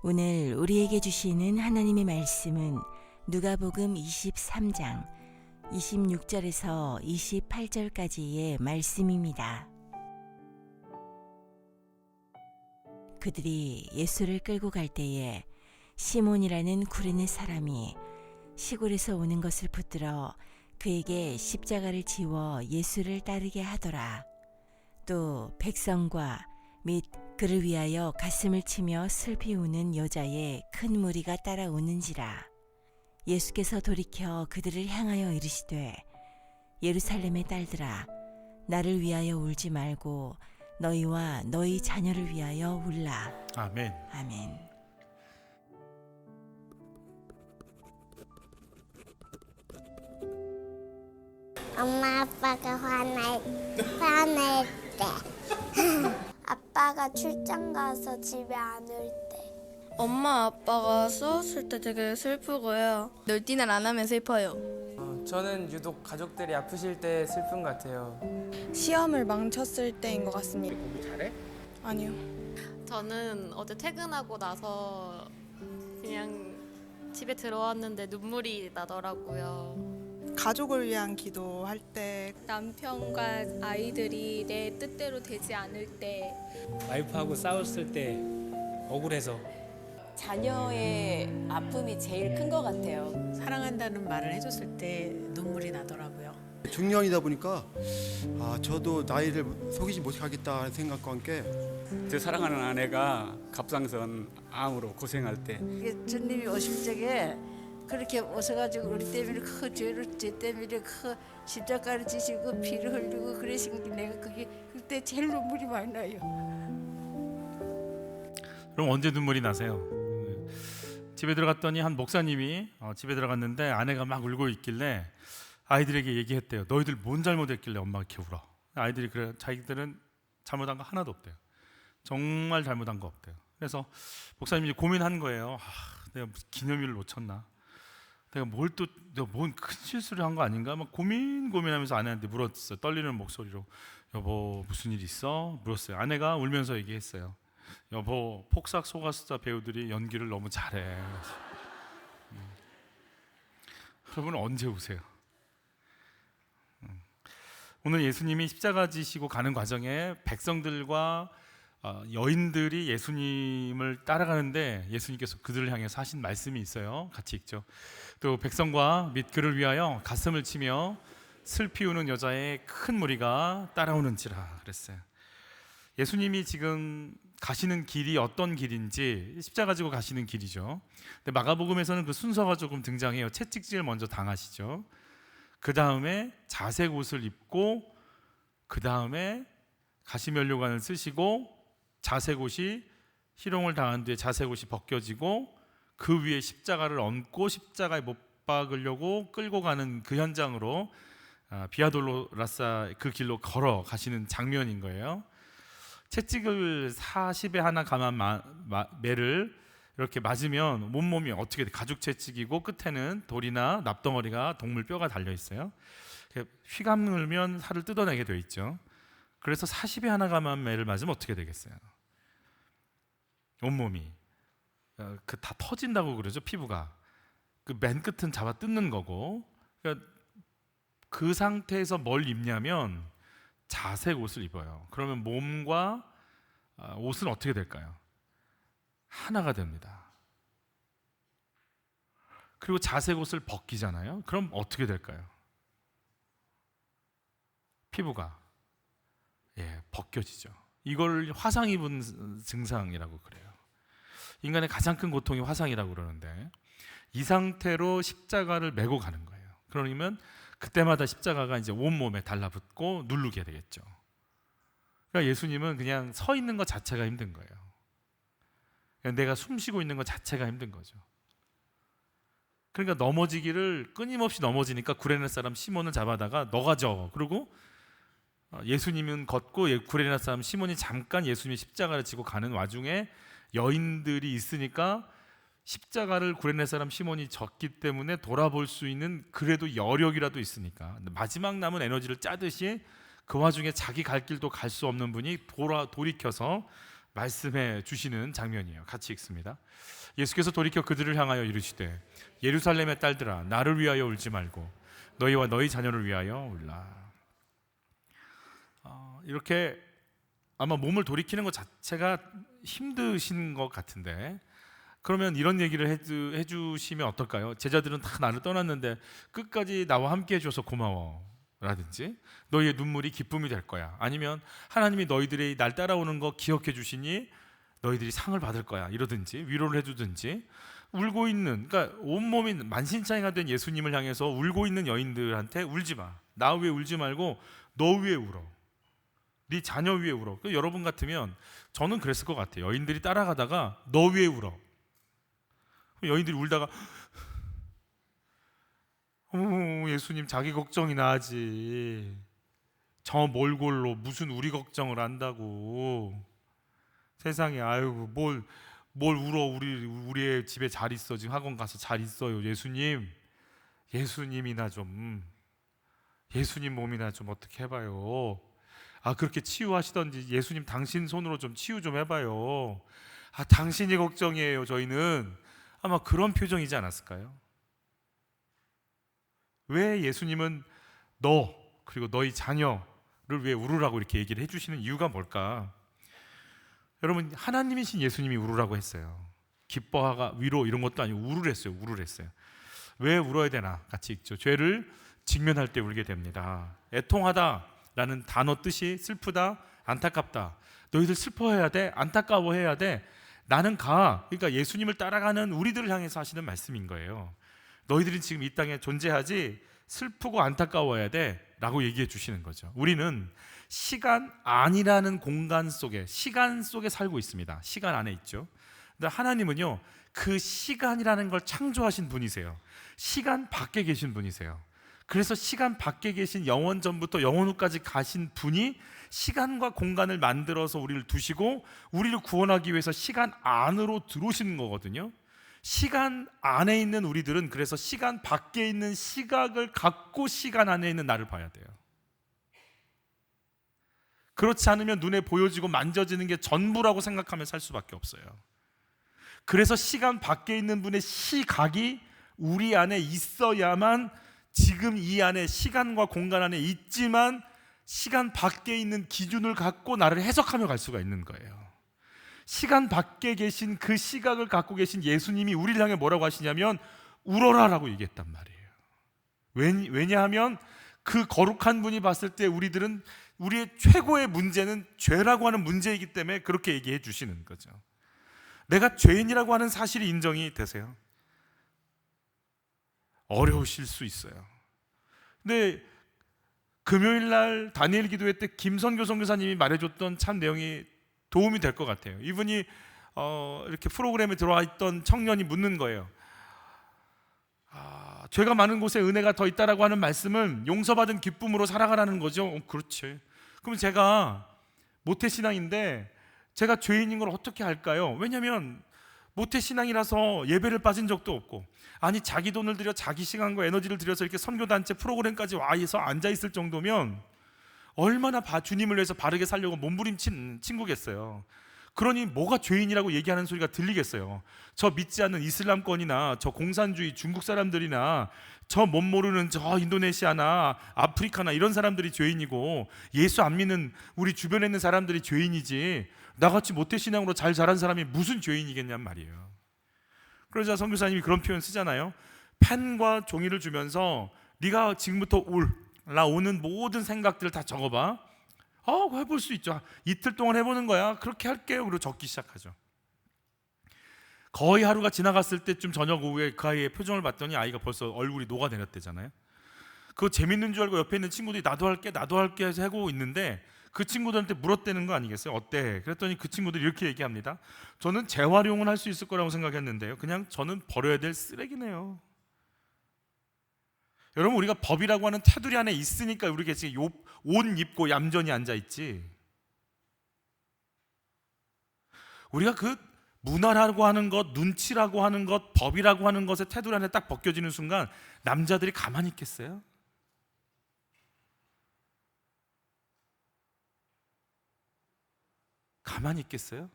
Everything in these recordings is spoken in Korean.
오늘 우리에게 주시는 하나님의 말씀은 누가복음 23장 26절에서 28절까지의 말씀입니다. 그들이 예수를 끌고 갈 때에 시몬이라는 구레네 사람이 시골에서 오는 것을 붙들어 그에게 십자가를 지워 예수를 따르게 하더라. 또 백성과 및 그를 위하여 가슴을 치며 슬피 우는 여자의 큰 무리가 따라오는지라. 예수께서 돌이켜 그들을 향하여 이르시되 예루살렘의 딸들아, 나를 위하여 울지 말고 너희와 너희 자녀를 위하여 울라. 아멘. 아멘. 엄마 아빠가 화낼 때 아빠가 출장 가서 집에 안 올 때 엄마 아빠가 싸웠을 때 되게 슬프고요. 놀디는 안 하면 슬퍼요. 저는 유독 가족들이 아프실 때 슬픈 것 같아요. 시험을 망쳤을 때인 것 같습니다. 공부 잘해? 아니요. 저는 어제 퇴근하고 나서 그냥 집에 들어왔는데 눈물이 나더라고요. 가족을 위한 기도할 때 남편과 아이들이 내 뜻대로 되지 않을 때, 와이프하고 싸웠을 때 억울해서. 자녀의 아픔이 제일 큰 것 같아요. 사랑한다는 말을 해줬을 때 눈물이 나더라고요. 중년이다 보니까 저도 나이를 속이지 못하겠다는 생각과 함께 제 사랑하는 아내가 갑상선 암으로 고생할 때 주님이 오실 적에 그렇게 오셔가지고 우리 때문에 그 죄를 죄 때문에 그 십자가를 지시고 피를 흘리고 그러신 게 내가 그게 그때 제일 눈물이 많이 나요. 그럼 언제 눈물이 나세요? 집에 들어갔더니 한 목사님이 집에 들어갔는데 아내가 막 울고 있길래 아이들에게 얘기했대요. 너희들 뭔 잘못했길래 엄마가 이렇게 울어? 아이들이 그래, 자기들은 잘못한 거 하나도 없대요. 정말 잘못한 거 없대요. 그래서 목사님이 고민한 거예요. 내가 무슨 기념일을 놓쳤나? 내가 뭔 큰 실수를 한 거 아닌가? 막 고민하면서 아내한테 물었어요. 떨리는 목소리로. 여보, 무슨 일 있어? 물었어요. 아내가 울면서 얘기했어요. 여보, 폭삭 소가수다 배우들이 연기를 너무 잘해. 여러분은 언제 우세요? 오늘 예수님이 십자가 지시고 가는 과정에 백성들과 여인들이 예수님을 따라가는데 예수님께서 그들을 향해서 하신 말씀이 있어요. 같이 읽죠. 또 백성과 및 그를 위하여 가슴을 치며 슬피 우는 여자의 큰 무리가 따라오는지라 그랬어요. 예수님이 지금 가시는 길이 어떤 길인지 십자가 지고 가시는 길이죠. 근데 마가복음에서는 그 순서가 조금 등장해요. 채찍질을 먼저 당하시죠. 그 다음에 자색 옷을 입고, 그 다음에 가시면류관을 쓰시고, 자색 옷이 희롱을 당한 뒤에 자색 옷이 벗겨지고 그 위에 십자가를 얹고 십자가에 못 박으려고 끌고 가는 그 현장으로 비아돌로라사 그 길로 걸어 가시는 장면인 거예요. 채찍을 40에 하나 감한 매를 이렇게 맞으면 온몸이 어떻게 돼? 가죽 채찍이고 끝에는 돌이나 납덩어리가 동물 뼈가 달려 있어요. 휘감으면 살을 뜯어내게 되어 있죠. 그래서 40에 하나 감한 매를 맞으면 어떻게 되겠어요? 온몸이 그 다 터진다고 그러죠. 피부가 그 맨 끝은 잡아 뜯는 거고. 그러니까 그 상태에서 뭘 입냐면 자색 옷을 입어요. 그러면 몸과 옷은 어떻게 될까요? 하나가 됩니다. 그리고 자색 옷을 벗기잖아요. 그럼 어떻게 될까요? 피부가 벗겨지죠. 이걸 화상 입은 증상이라고 그래요. 인간의 가장 큰 고통이 화상이라고 그러는데 이 상태로 십자가를 메고 가는 거예요. 그러면 그때마다 십자가가 이제 온몸에 달라붙고 누르게 되겠죠. 그러니까 예수님은 그냥 서 있는 것 자체가 힘든 거예요. 그냥 내가 숨 쉬고 있는 것 자체가 힘든 거죠. 그러니까 넘어지기를 끊임없이 넘어지니까 구레네 사람 시몬을 잡아다가 너가 져. 그리고 예수님은 걷고 구레네 사람 시몬이 잠깐 예수님의 십자가를 지고 가는 와중에 여인들이 있으니까 십자가를 구레네 사람 시몬이 졌기 때문에 돌아볼 수 있는 그래도 여력이라도 있으니까 마지막 남은 에너지를 짜듯이 그 와중에 자기 갈 길도 갈 수 없는 분이 돌이켜서 말씀해 주시는 장면이에요. 같이 읽습니다. 예수께서 돌이켜 그들을 향하여 이르시되 예루살렘의 딸들아 나를 위하여 울지 말고 너희와 너희 자녀를 위하여 울라. 이렇게 아마 몸을 돌이키는 것 자체가 힘드신 것 같은데, 그러면 이런 얘기를 해주시면 어떨까요? 제자들은 다 나를 떠났는데 끝까지 나와 함께 해줘서 고마워 라든지, 너희의 눈물이 기쁨이 될 거야, 아니면 하나님이 너희들이 날 따라오는 거 기억해 주시니 너희들이 상을 받을 거야 이러든지 위로를 해주든지, 울고 있는, 그러니까 온몸이 만신창이가 된 예수님을 향해서 울고 있는 여인들한테 울지 마, 나 위에 울지 말고 너 위에 울어, 네 자녀 위에 울어. 여러분 같으면 저는 그랬을 것 같아요. 여인들이 따라가다가 너 위에 울어, 여인들이 울다가 예수님 자기 걱정이나 하지, 저 몰골로 무슨 우리 걱정을 한다고, 세상에 아유 뭘 울어, 우리의 집에 잘 있어, 지금 학원 가서 잘 있어요. 예수님이나 좀, 예수님 몸이나 좀 어떻게 해봐요. 그렇게 치유하시던지 예수님 당신 손으로 좀 치유 좀 해봐요. 당신이 걱정이에요 저희는. 아마 그런 표정이지 않았을까요? 왜 예수님은 너 그리고 너희 자녀를 왜 울으라고 이렇게 얘기를 해주시는 이유가 뭘까? 여러분, 하나님이신 예수님이 울으라고 했어요. 기뻐하가 위로 이런 것도 아니고 울으랬어요. 왜 울어야 되나? 같이 읽죠. 죄를 직면할 때 울게 됩니다. 애통하다라는 단어 뜻이 슬프다, 안타깝다. 너희들 슬퍼해야 돼, 안타까워해야 돼. 나는 가. 그러니까 예수님을 따라가는 우리들을 향해서 하시는 말씀인 거예요. 너희들이 지금 이 땅에 존재하지 슬프고 안타까워해야 돼 라고 얘기해 주시는 거죠. 우리는 시간 안이라는 공간 속에, 시간 속에 살고 있습니다. 시간 안에 있죠. 근데 하나님은요, 그 시간이라는 걸 창조하신 분이세요. 시간 밖에 계신 분이세요. 그래서 시간 밖에 계신 영원 전부터 영원 후까지 가신 분이 시간과 공간을 만들어서 우리를 두시고 우리를 구원하기 위해서 시간 안으로 들어오시는 거거든요. 시간 안에 있는 우리들은 그래서 시간 밖에 있는 시각을 갖고 시간 안에 있는 나를 봐야 돼요. 그렇지 않으면 눈에 보여지고 만져지는 게 전부라고 생각하면 살 수밖에 없어요. 그래서 시간 밖에 있는 분의 시각이 우리 안에 있어야만, 지금 이 안에 시간과 공간 안에 있지만 시간 밖에 있는 기준을 갖고 나를 해석하며 갈 수가 있는 거예요. 시간 밖에 계신 그 시각을 갖고 계신 예수님이 우리를 향해 뭐라고 하시냐면 울어라라고 얘기했단 말이에요. 왜냐하면 그 거룩한 분이 봤을 때 우리들은, 우리의 최고의 문제는 죄라고 하는 문제이기 때문에 그렇게 얘기해 주시는 거죠. 내가 죄인이라고 하는 사실이 인정이 되세요? 어려우실 수 있어요. 근데 금요일 날 다니엘 기도회 때 김선교 선교사님이 말해줬던 참 내용이 도움이 될 것 같아요. 이분이 이렇게 프로그램에 들어와 있던 청년이 묻는 거예요. 죄가 많은 곳에 은혜가 더 있다라고 하는 말씀은 용서받은 기쁨으로 살아가라는 거죠. 그렇지. 그럼 제가 모태신앙인데 제가 죄인인 걸 어떻게 알까요? 왜냐하면 모태신앙이라서 예배를 빠진 적도 없고, 아니 자기 돈을 들여 자기 시간과 에너지를 들여서 이렇게 선교단체 프로그램까지 와서 앉아있을 정도면 얼마나 주님을 위해서 바르게 살려고 몸부림친 친구겠어요. 그러니 뭐가 죄인이라고 얘기하는 소리가 들리겠어요? 저 믿지 않는 이슬람권이나 저 공산주의 중국 사람들이나 저 못 모르는 저 인도네시아나 아프리카나 이런 사람들이 죄인이고, 예수 안 믿는 우리 주변에 있는 사람들이 죄인이지 나같이 모태신앙으로 잘 자란 사람이 무슨 죄인이겠냔 말이에요. 그러자 선교사님이 그런 표현 쓰잖아요. 펜과 종이를 주면서 네가 지금부터 올라오는 모든 생각들을 다 적어봐. 해볼 수 있죠. 이틀 동안 해보는 거야. 그렇게 할게요. 그리고 적기 시작하죠. 거의 하루가 지나갔을 때쯤 저녁 오후에 그 아이의 표정을 봤더니 아이가 벌써 얼굴이 녹아내렸대잖아요. 그거 재밌는 줄 알고 옆에 있는 친구들이 나도 할게 해서 하고 있는데 그 친구들한테 물었대는 거 아니겠어요? 어때? 그랬더니 그 친구들이 이렇게 얘기합니다. 저는 재활용은 할 수 있을 거라고 생각했는데요, 그냥 저는 버려야 될 쓰레기네요. 여러분, 우리가 법이라고 하는 테두리 안에 있으니까 우리가 지금 옷 입고 얌전히 앉아있지, 우리가 그 문화라고 하는 것, 눈치라고 하는 것, 법이라고 하는 것의 테두리 안에 딱 벗겨지는 순간 남자들이 가만히 있겠어요? 가만히 있겠어요?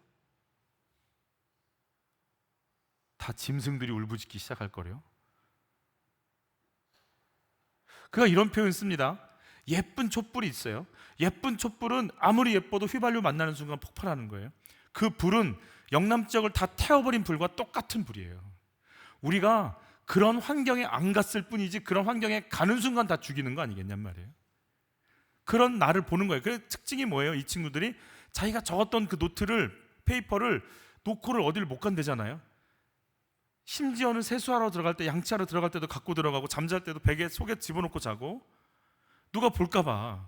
다 짐승들이 울부짖기 시작할 거래요. 그가 이런 표현 씁니다. 예쁜 촛불이 있어요. 예쁜 촛불은 아무리 예뻐도 휘발유 만나는 순간 폭발하는 거예요. 그 불은 영남 지역을 다 태워버린 불과 똑같은 불이에요. 우리가 그런 환경에 안 갔을 뿐이지 그런 환경에 가는 순간 다 죽이는 거 아니겠냔 말이에요. 그런 나를 보는 거예요. 그 특징이 뭐예요? 이 친구들이 자기가 적었던 그 노트를, 페이퍼를 놓고를 어디를 못 간대잖아요. 심지어는 세수하러 들어갈 때, 양치하러 들어갈 때도 갖고 들어가고, 잠잘 때도 베개 속에 집어넣고 자고, 누가 볼까 봐.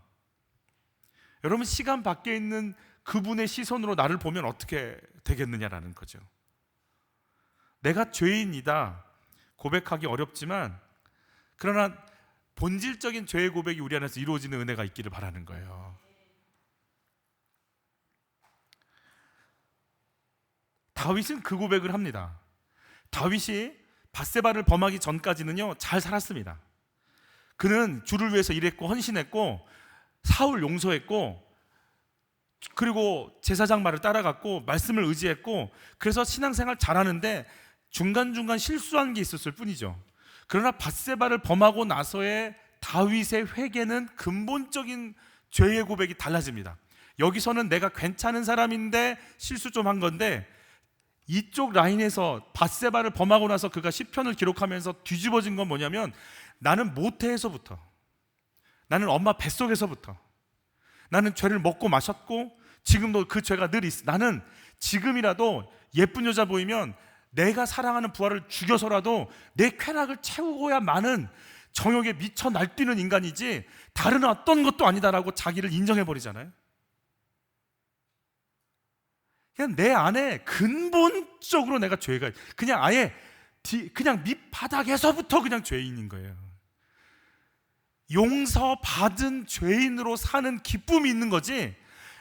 여러분, 시간 밖에 있는 그분의 시선으로 나를 보면 어떻게 되겠느냐라는 거죠. 내가 죄인이다 고백하기 어렵지만, 그러나 본질적인 죄의 고백이 우리 안에서 이루어지는 은혜가 있기를 바라는 거예요. 다윗은 그 고백을 합니다. 다윗이 밧세바를 범하기 전까지는요 잘 살았습니다. 그는 주를 위해서 일했고 헌신했고 사울 용서했고, 그리고 제사장 말을 따라갔고 말씀을 의지했고, 그래서 신앙생활 잘하는데 중간중간 실수한 게 있었을 뿐이죠. 그러나 밧세바를 범하고 나서의 다윗의 회개는 근본적인 죄의 고백이 달라집니다. 여기서는 내가 괜찮은 사람인데 실수 좀 한 건데, 이쪽 라인에서 밧세바를 범하고 나서 그가 시편을 기록하면서 뒤집어진 건 뭐냐면, 나는 모태에서부터, 나는 엄마 뱃속에서부터 나는 죄를 먹고 마셨고 지금도 그 죄가 늘 있어. 나는 지금이라도 예쁜 여자 보이면 내가 사랑하는 부하를 죽여서라도 내 쾌락을 채우고야만은 정욕에 미쳐 날뛰는 인간이지 다른 어떤 것도 아니다라고 자기를 인정해버리잖아요. 그냥 내 안에 근본적으로 내가 죄가, 그냥 아예 그냥 밑바닥에서부터 그냥 죄인인 거예요. 용서받은 죄인으로 사는 기쁨이 있는 거지,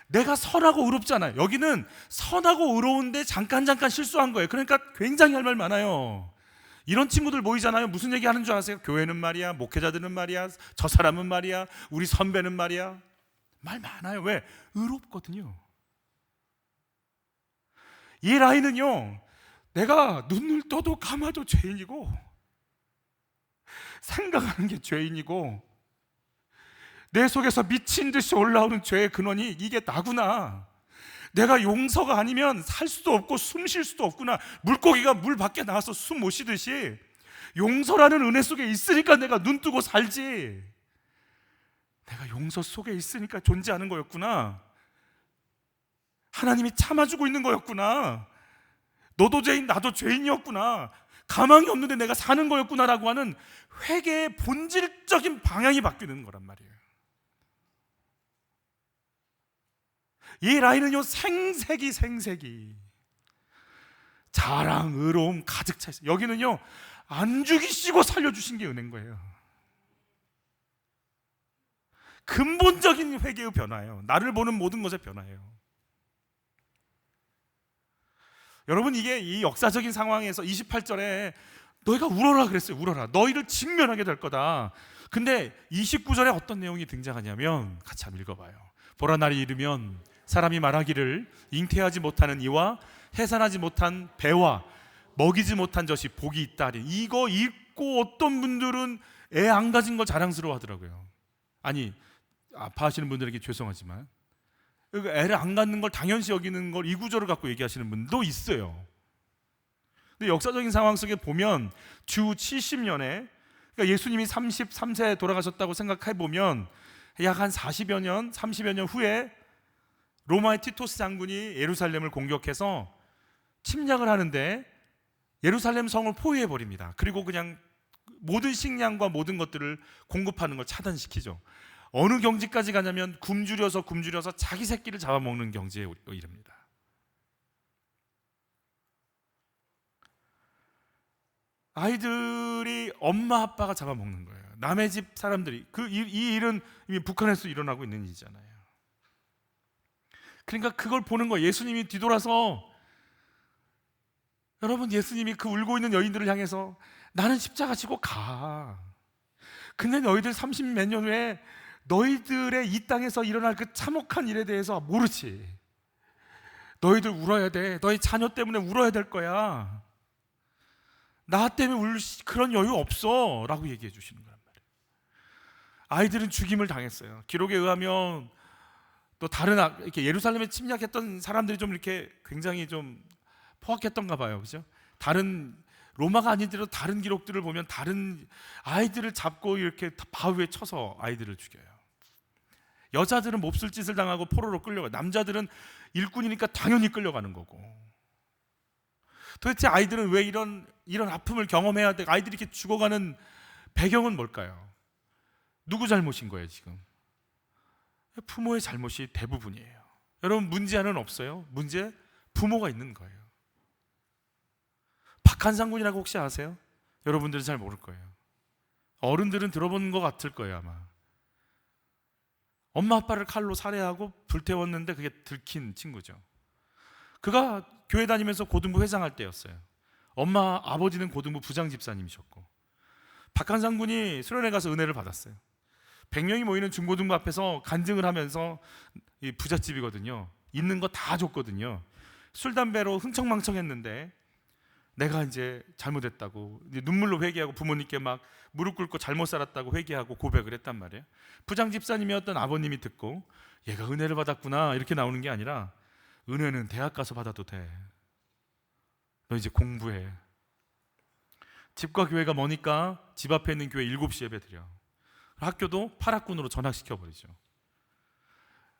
내가 선하고 의롭잖아요. 여기는 선하고 의로운데 잠깐 실수한 거예요. 그러니까 굉장히 할 말 많아요. 이런 친구들 모이잖아요. 무슨 얘기 하는 줄 아세요? 교회는 말이야, 목회자들은 말이야, 저 사람은 말이야, 우리 선배는 말이야. 말 많아요. 왜? 의롭거든요. 이 라인은요, 내가 눈을 떠도 감아도 죄인이고, 생각하는 게 죄인이고, 내 속에서 미친 듯이 올라오는 죄의 근원이 이게 나구나. 내가 용서가 아니면 살 수도 없고 숨 쉴 수도 없구나. 물고기가 물 밖에 나와서 숨 못 쉬듯이 용서라는 은혜 속에 있으니까 내가 눈 뜨고 살지, 내가 용서 속에 있으니까 존재하는 거였구나. 하나님이 참아주고 있는 거였구나. 너도 죄인 나도 죄인이었구나. 가망이 없는데 내가 사는 거였구나라고 하는 회개의 본질적인 방향이 바뀌는 거란 말이에요. 이 라인은요 생색이 자랑, 의로움 가득 차 있어요. 여기는요 안 죽이시고 살려주신 게 은혜인 거예요. 근본적인 회개의 변화예요. 나를 보는 모든 것의 변화예요. 여러분, 이게 이 역사적인 상황에서 28절에 너희가 울어라 그랬어요. 울어라. 너희를 직면하게 될 거다. 근데 29절에 어떤 내용이 등장하냐면, 같이 한번 읽어봐요. 보라, 날이 이르면 사람이 말하기를 잉태하지 못하는 이와 해산하지 못한 배와 먹이지 못한 젖이 복이 있다. 이거 읽고 어떤 분들은 애 안 가진 걸 자랑스러워 하더라고요. 아니, 아파하시는 분들에게 죄송하지만 애를 안 갖는 걸 당연시 여기는 걸 이 구절을 갖고 얘기하시는 분도 있어요. 근데 역사적인 상황 속에 보면 주 70년에, 그러니까 예수님이 33세에 돌아가셨다고 생각해 보면 약 한 40여 년, 30여 년 후에 로마의 티토스 장군이 예루살렘을 공격해서 침략을 하는데 예루살렘 성을 포위해 버립니다. 그리고 그냥 모든 식량과 모든 것들을 공급하는 걸 차단시키죠. 어느 경지까지 가냐면 굶주려서 자기 새끼를 잡아먹는 경지에 이릅니다. 아이들이 엄마 아빠가 잡아먹는 거예요. 남의 집 사람들이. 이 일은 이미 북한에서 일어나고 있는 일이잖아요. 그러니까 그걸 보는 거예요. 예수님이 뒤돌아서, 여러분, 예수님이 그 울고 있는 여인들을 향해서 나는 십자가 지고 가. 근데 너희들 30몇 년 후에 너희들의 이 땅에서 일어날 그 참혹한 일에 대해서 모르지. 너희들 울어야 돼. 너희 자녀 때문에 울어야 될 거야. 나 때문에 울 그런 여유 없어 라고 얘기해 주시는 거란 말이에요. 아이들은 죽임을 당했어요. 기록에 의하면 또 다른 이렇게 예루살렘에 침략했던 사람들이 좀 이렇게 굉장히 좀 포악했던가 봐요. 그죠? 다른 로마가 아니더라도 다른 기록들을 보면 다른 아이들을 잡고 이렇게 바위에 쳐서 아이들을 죽여요. 여자들은 몹쓸 짓을 당하고 포로로 끌려가요. 남자들은 일꾼이니까 당연히 끌려가는 거고. 도대체 아이들은 왜 이런 아픔을 경험해야 돼? 아이들이 이렇게 죽어가는 배경은 뭘까요? 누구 잘못인 거예요 지금? 부모의 잘못이 대부분이에요. 여러분, 문제 하나는 없어요. 문제 부모가 있는 거예요. 박한상군이라고 혹시 아세요? 여러분들은 잘 모를 거예요. 어른들은 들어본 것 같을 거예요 아마. 엄마 아빠를 칼로 살해하고 불태웠는데 그게 들킨 친구죠. 그가 교회 다니면서 고등부 회장할 때였어요. 엄마 아버지는 고등부 부장 집사님이셨고, 박한상군이 수련회 가서 은혜를 받았어요. 100명이 모이는 중고등부 앞에서 간증을 하면서, 이 부잣집이거든요. 있는 거 다 줬거든요. 술 담배로 흥청망청했는데 내가 이제 잘못했다고 이제 눈물로 회개하고 부모님께 막 무릎 꿇고 잘못 살았다고 회개하고 고백을 했단 말이에요. 부장 집사님이었던 아버님이 듣고 얘가 은혜를 받았구나 이렇게 나오는 게 아니라, 은혜는 대학 가서 받아도 돼. 너 이제 공부해. 집과 교회가 머니까 집 앞에 있는 교회 7시 예배 드려. 학교도 파락군으로 전학시켜버리죠.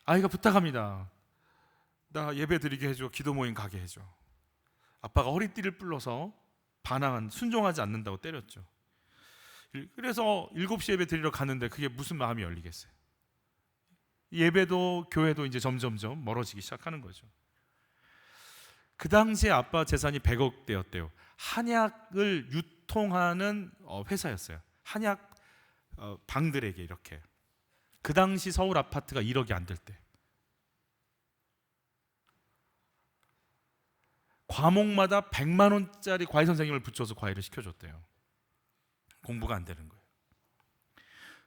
아이가 부탁합니다. 나 예배 드리게 해줘. 기도 모임 가게 해줘. 아빠가 허리띠를 뿔러서 반항한, 순종하지 않는다고 때렸죠. 그래서 7시 예배 드리러 가는데 그게 무슨 마음이 열리겠어요? 예배도 교회도 이제 점점점 멀어지기 시작하는 거죠. 그 당시에 아빠 재산이 100억 대였대요. 한약을 유통하는 회사였어요. 한약 방들에게 이렇게. 그 당시 서울 아파트가 1억이 안 될 때. 과목마다 100만 원짜리 과외 선생님을 붙여서 과외를 시켜줬대요. 공부가 안 되는 거예요.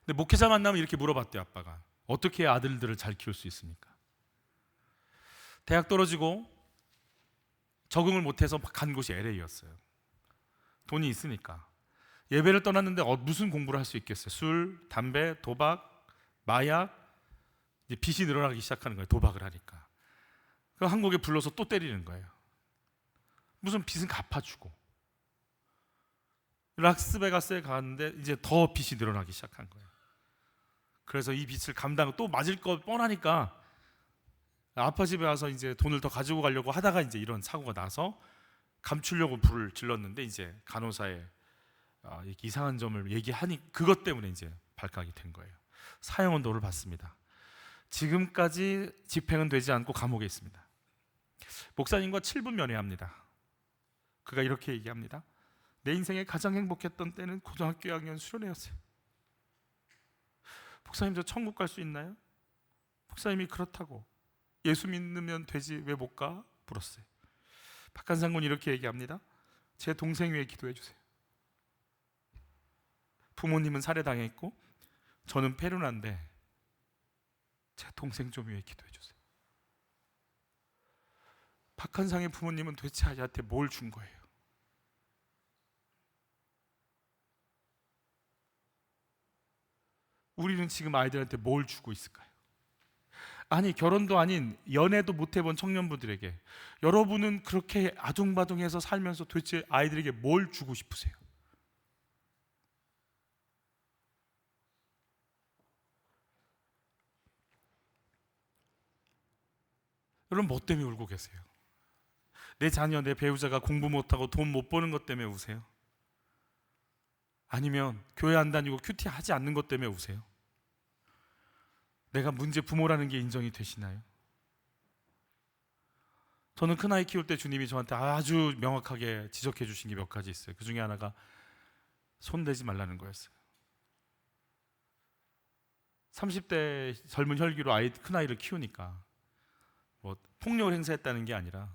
근데 목회자 만나면 이렇게 물어봤대요. 아빠가 어떻게 해야 아들들을 잘 키울 수 있습니까? 대학 떨어지고 적응을 못해서 간 곳이 LA였어요. 돈이 있으니까. 예배를 떠났는데 무슨 공부를 할 수 있겠어요? 술, 담배, 도박, 마약. 이제 빚이 늘어나기 시작하는 거예요. 도박을 하니까. 그럼 한국에 불러서 또 때리는 거예요. 무슨 빚은 갚아주고. 라스베가스에 갔는데 이제 더 빚이 늘어나기 시작한 거예요. 그래서 이 빚을 감당하고 또 맞을 거 뻔하니까 아빠 집에 와서 이제 돈을 더 가지고 가려고 하다가 이제 이런 사고가 나서 감추려고 불을 질렀는데, 이제 간호사에 이상한 점을 얘기하니 그것 때문에 이제 발각이 된 거예요. 사형언도를 받습니다. 지금까지 집행은 되지 않고 감옥에 있습니다. 목사님과 7분 면회합니다. 그가 이렇게 얘기합니다. 내 인생에 가장 행복했던 때는 고등학교 2학년 수련회였어요. 목사님, 저 천국 갈 수 있나요? 목사님이 그렇다고. 예수 믿으면 되지 왜 못 가? 물었어요. 박한상군이 이렇게 얘기합니다. 제 동생 위해 기도해 주세요. 부모님은 살해당했고 저는 페루난데 제 동생 좀 위해 기도해 주세요. 박한상의 부모님은 도대체 아이한테 뭘 준 거예요? 우리는 지금 아이들한테 뭘 주고 있을까요? 아니, 결혼도 아닌 연애도 못 해본 청년부들에게 여러분은 그렇게 아둥바둥해서 살면서 도대체 아이들에게 뭘 주고 싶으세요? 여러분, 뭐 때문에 울고 계세요? 내 자녀, 내 배우자가 공부 못하고 돈 못 버는 것 때문에 우세요? 아니면 교회 안 다니고 큐티 하지 않는 것 때문에 우세요? 내가 문제 부모라는 게 인정이 되시나요? 저는 큰아이 키울 때 주님이 저한테 아주 명확하게 지적해 주신 게 몇 가지 있어요. 그 중에 하나가 손대지 말라는 거였어요. 30대 젊은 혈기로 큰아이를 키우니까 뭐 폭력을 행사했다는 게 아니라,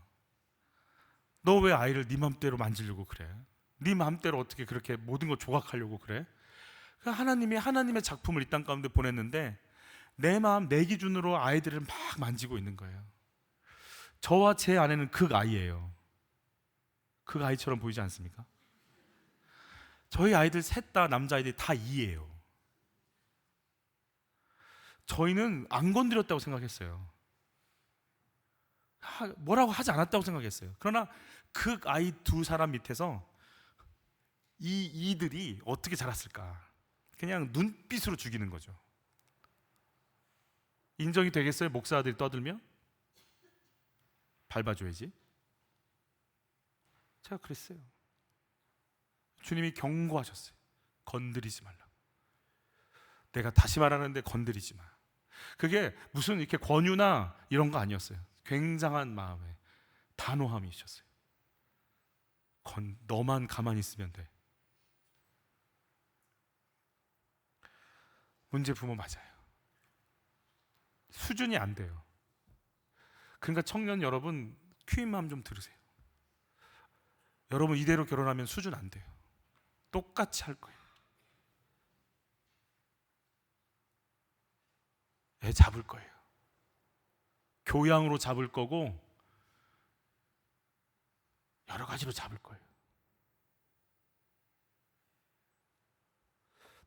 너 왜 아이를 네 맘대로 만지려고 그래? 네 맘대로 어떻게 그렇게 모든 걸 조각하려고 그래? 하나님이 하나님의 작품을 이 땅 가운데 보냈는데 내 마음, 내 기준으로 아이들을 막 만지고 있는 거예요. 저와 제 아내는 극아이예요. 극아이처럼 보이지 않습니까? 저희 아이들 셋 다 남자아이들이 다 2예요. 저희는 안 건드렸다고 생각했어요. 뭐라고 하지 않았다고 생각했어요. 그러나 그 아이 두 사람 밑에서 이들이 어떻게 자랐을까? 그냥 눈빛으로 죽이는 거죠. 인정이 되겠어요? 목사들이 떠들면? 밟아줘야지. 제가 그랬어요. 주님이 경고하셨어요. 건드리지 말라. 내가 다시 말하는데 건드리지 마. 그게 무슨 이렇게 권유나 이런 거 아니었어요. 굉장한 마음에 단호함이 있었어요. 너만 가만히 있으면 돼. 문제 부모 맞아요. 수준이 안 돼요. 그러니까 청년 여러분 퀴인 마음 좀 들으세요. 여러분 이대로 결혼하면 수준 안 돼요. 똑같이 할 거예요. 애 잡을 거예요. 교양으로 잡을 거고 여러 가지로 잡을 거예요.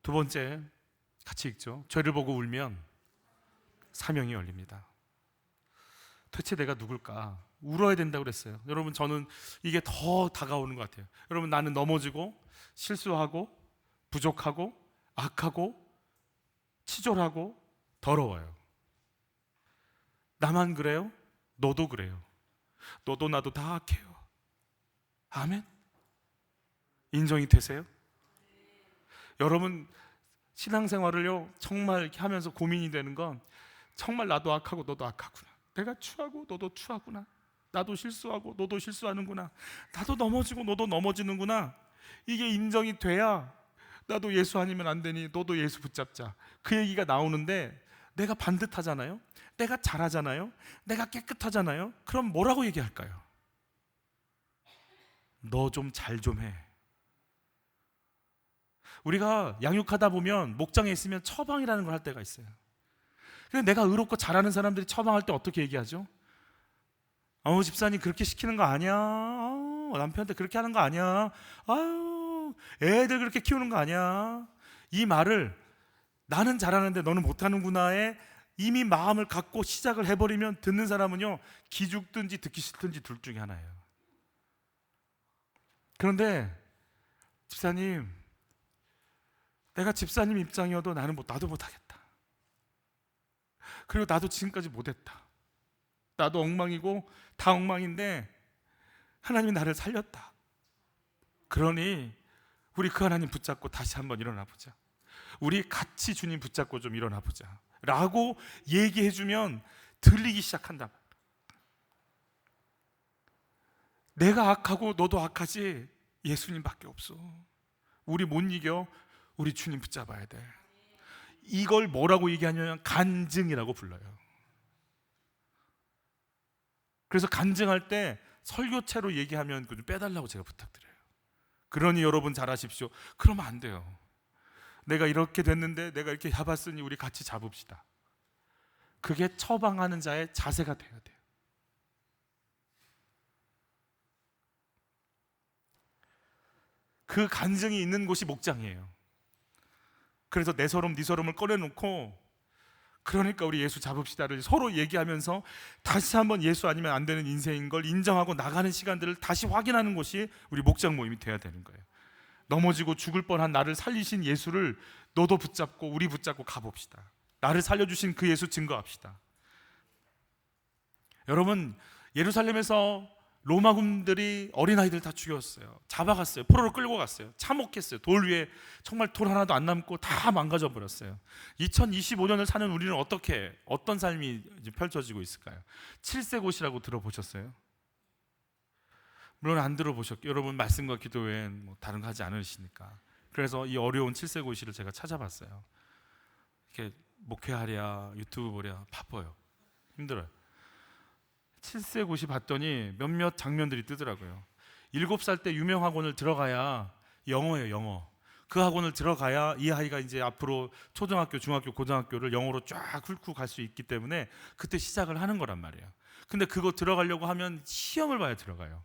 두 번째, 같이 읽죠. 죄를 보고 울면 사명이 열립니다. 도대체 내가 누굴까? 울어야 된다고 그랬어요. 여러분, 저는 이게 더 다가오는 것 같아요. 여러분, 나는 넘어지고 실수하고 부족하고 악하고 치졸하고 더러워요. 나만 그래요? 너도 그래요. 너도 나도 다 악해요. 아멘? 인정이 되세요? 여러분, 신앙생활을요 정말 이렇게 하면서 고민이 되는 건 정말 나도 악하고 너도 악하구나. 내가 추하고 너도 추하구나. 나도 실수하고 너도 실수하는구나. 나도 넘어지고 너도 넘어지는구나. 이게 인정이 돼야 나도 예수 아니면 안 되니 너도 예수 붙잡자. 그 얘기가 나오는데 내가 반듯하잖아요. 내가 잘하잖아요. 내가 깨끗하잖아요. 그럼 뭐라고 얘기할까요? 너 좀 잘 좀 해. 우리가 양육하다 보면 목장에 있으면 처방이라는 걸 할 때가 있어요. 근데 내가 의롭고 잘하는 사람들이 처방할 때 어떻게 얘기하죠? 집사님 그렇게 시키는 거 아니야. 남편한테 그렇게 하는 거 아니야. 애들 그렇게 키우는 거 아니야. 이 말을 나는 잘하는데 너는 못하는구나에 이미 마음을 갖고 시작을 해버리면 듣는 사람은요 기죽든지 듣기 싫든지 둘 중에 하나예요. 그런데 집사님, 내가 집사님 입장이어도 나도 못하겠다. 그리고 나도 지금까지 못했다. 나도 엉망이고 다 엉망인데 하나님이 나를 살렸다. 그러니 우리 그 하나님 붙잡고 다시 한번 일어나 보자. 우리 같이 주님 붙잡고 좀 일어나 보자 라고 얘기해주면 들리기 시작한다. 내가 악하고 너도 악하지 예수님밖에 없어. 우리 못 이겨. 우리 주님 붙잡아야 돼. 이걸 뭐라고 얘기하냐면 간증이라고 불러요. 그래서 간증할 때 설교체로 얘기하면 좀 빼달라고 제가 부탁드려요. 그러니 여러분 잘하십시오. 그러면 안 돼요. 내가 이렇게 됐는데 내가 이렇게 잡았으니 우리 같이 잡읍시다. 그게 처방하는 자의 자세가 돼야 돼요. 그 간증이 있는 곳이 목장이에요. 그래서 내 서름 네 서름을 꺼내놓고 그러니까 우리 예수 잡읍시다를 서로 얘기하면서 다시 한번 예수 아니면 안 되는 인생인 걸 인정하고 나가는 시간들을 다시 확인하는 곳이 우리 목장 모임이 돼야 되는 거예요. 넘어지고 죽을 뻔한 나를 살리신 예수를 너도 붙잡고 우리 붙잡고 가봅시다. 나를 살려주신 그 예수 증거합시다. 여러분, 예루살렘에서 로마군들이 어린아이들 다 죽였어요. 잡아갔어요. 포로로 끌고 갔어요. 참혹했어요. 돌 위에 정말 돌 하나도 안 남고 다 망가져 버렸어요. 2025년을 사는 우리는 어떤 삶이 이제 펼쳐지고 있을까요? 7세곶이라고 들어보셨어요? 물론 안 들어보셨고 여러분 말씀과 기도 외엔 뭐 다른 거 하지 않으시니까. 그래서 이 어려운 7세곶을 제가 찾아봤어요. 이렇게 목회하랴 유튜브 보랴 바빠요. 힘들어요. 7세곶이 봤더니 몇몇 장면들이 뜨더라고요. 7살 때 유명 학원을 들어가야 영어예요. 영어. 그 학원을 들어가야 이 아이가 이제 앞으로 초등학교, 중학교, 고등학교를 영어로 쫙 훑고 갈 수 있기 때문에 그때 시작을 하는 거란 말이에요. 근데 그거 들어가려고 하면 시험을 봐야 들어가요.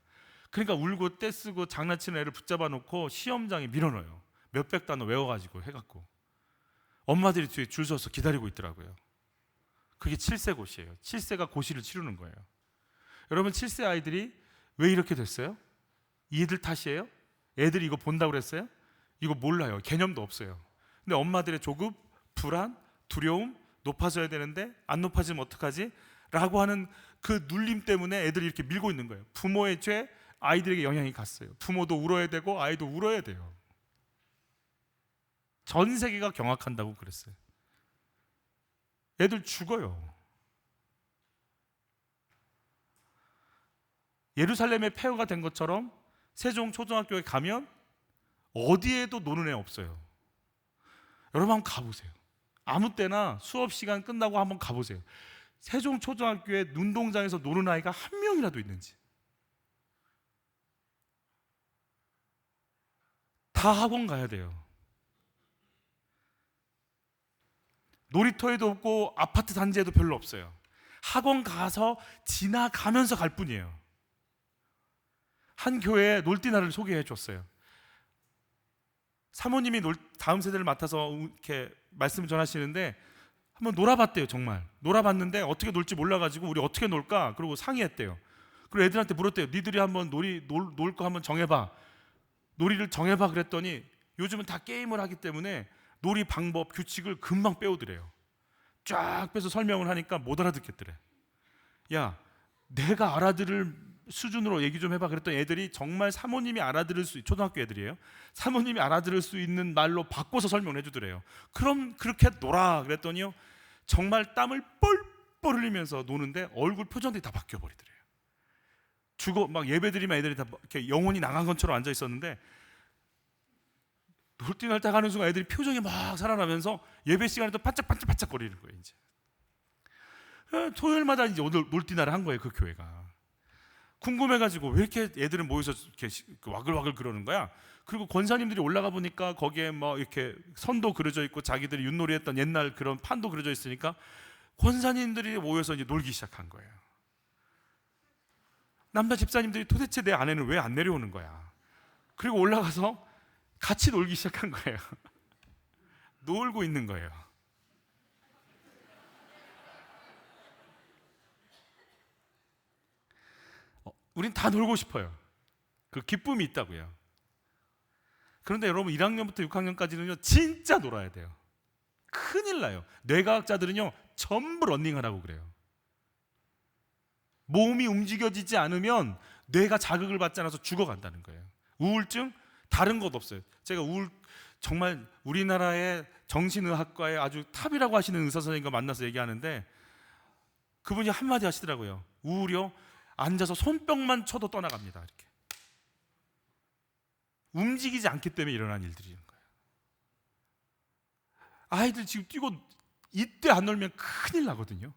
그러니까 울고 떼쓰고 장난치는 애를 붙잡아 놓고 시험장에 밀어넣어요. 몇백 단어 외워가지고 해갖고 엄마들이 뒤에 줄 서서 기다리고 있더라고요. 그게 7세 고시예요. 7세가 고시를 치르는 거예요. 여러분 7세 아이들이 왜 이렇게 됐어요? 이 애들 탓이에요? 애들이 이거 본다고 그랬어요? 이거 몰라요. 개념도 없어요. 근데 엄마들의 조급, 불안, 두려움, 높아져야 되는데 안 높아지면 어떡하지? 라고 하는 그 눌림 때문에 애들이 이렇게 밀고 있는 거예요. 부모의 죄, 아이들에게 영향이 갔어요. 부모도 울어야 되고 아이도 울어야 돼요. 전 세계가 경악한다고 그랬어요. 애들 죽어요. 예루살렘의 폐허가 된 것처럼 세종 초등학교에 가면 어디에도 노는 애 없어요. 여러분 한번 가보세요. 아무 때나 수업 시간 끝나고 한번 가보세요. 세종 초등학교에 운동장에서 노는 아이가 한 명이라도 있는지. 다 학원 가야 돼요. 놀이터에도 없고 아파트 단지에도 별로 없어요. 학원 가서 지나가면서 갈 뿐이에요. 한 교회에 놀디나를 소개해 줬어요. 사모님이 다음 세대를 맡아서 이렇게 말씀 전하시는데 한번 놀아봤대요. 정말 놀아봤는데 어떻게 놀지 몰라가지고 우리 어떻게 놀까? 그러고 상의했대요. 그리고 애들한테 물었대요. 니들이 한번 놀 거 한번 정해봐. 놀이를 정해봐 그랬더니 요즘은 다 게임을 하기 때문에 놀이 방법, 규칙을 금방 빼오더래요. 쫙 빼서 설명을 하니까 못 알아듣겠더래. 야, 내가 알아들을 수준으로 얘기 좀 해봐 그랬더니 애들이 정말 사모님이 알아들을 수, 초등학교 애들이에요. 사모님이 알아들을 수 있는 말로 바꿔서 설명을 해주더래요. 그럼 그렇게 놀아 그랬더니요, 정말 땀을 뻘뻘 흘리면서 노는데 얼굴 표정들이 다 바뀌어버리더래요. 막 예배드리면 애들이 다 이렇게 영혼이 나간 것처럼 앉아 있었는데 놀 때 가는 순간 애들이 표정이 막 살아나면서 예배 시간에 또 반짝반짝 거리는 거예요. 이제 토요일마다 이제 오늘 놀디나를 한 거예요. 그 교회가 궁금해가지고 왜 이렇게 애들은 모여서 이렇게 와글와글 그러는 거야. 그리고 권사님들이 올라가 보니까 거기에 뭐 이렇게 선도 그려져 있고 자기들이 윷놀이 했던 옛날 그런 판도 그려져 있으니까 권사님들이 모여서 이제 놀기 시작한 거예요. 남자 집사님들이 도대체 내 아내는 왜 안 내려오는 거야. 그리고 올라가서 같이 놀기 시작한 거예요. 놀고 있는 거예요. 우린 다 놀고 싶어요. 그 기쁨이 있다고요. 그런데 여러분 1학년부터 6학년까지는요 진짜 놀아야 돼요. 큰일 나요. 뇌과학자들은요 전부 러닝하라고 그래요. 몸이 움직여지지 않으면 뇌가 자극을 받지 않아서 죽어간다는 거예요. 우울증? 다른 것 없어요. 제가 정말 우리나라의 정신의학과의 아주 탑이라고 하시는 의사 선생님과 만나서 얘기하는데 그분이 한마디 하시더라고요. 우울이요? 앉아서 손뼉만 쳐도 떠나갑니다. 이렇게 움직이지 않기 때문에 일어난 일들인 거예요. 아이들 지금 뛰고 이때 안 놀면 큰일 나거든요.